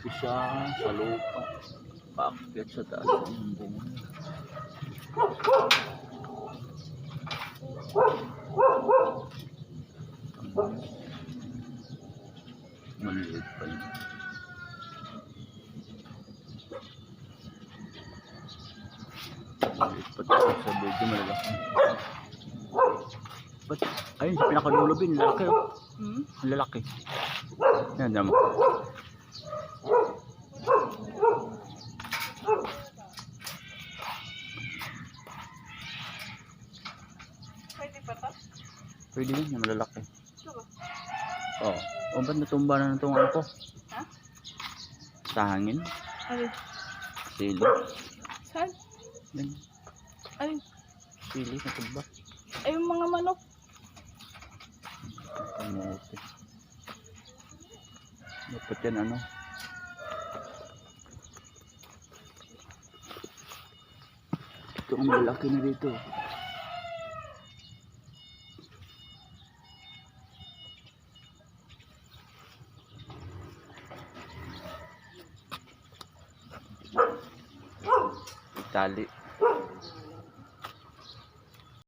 Isa sa lupa. Paakyat sa taas ng bunga. Maliit pa yun. Maliit pa tayo sa video, malalaki. Ba't? Ayun, sa pinakalulubin, lalaki oh. Ang lalaki. Yan naman. Pwede pa to? Pwede yun, yung malalaki. Ito ba? Oo. O ba't natumba na itong ano ko? Ha? Sa hangin? Alin? Sili. Saan? Yan. Alin? Sili, natumba. Ay, yung mga manok. Kamote. Dapat yan ano? Ito ang malaki na dito. Tali.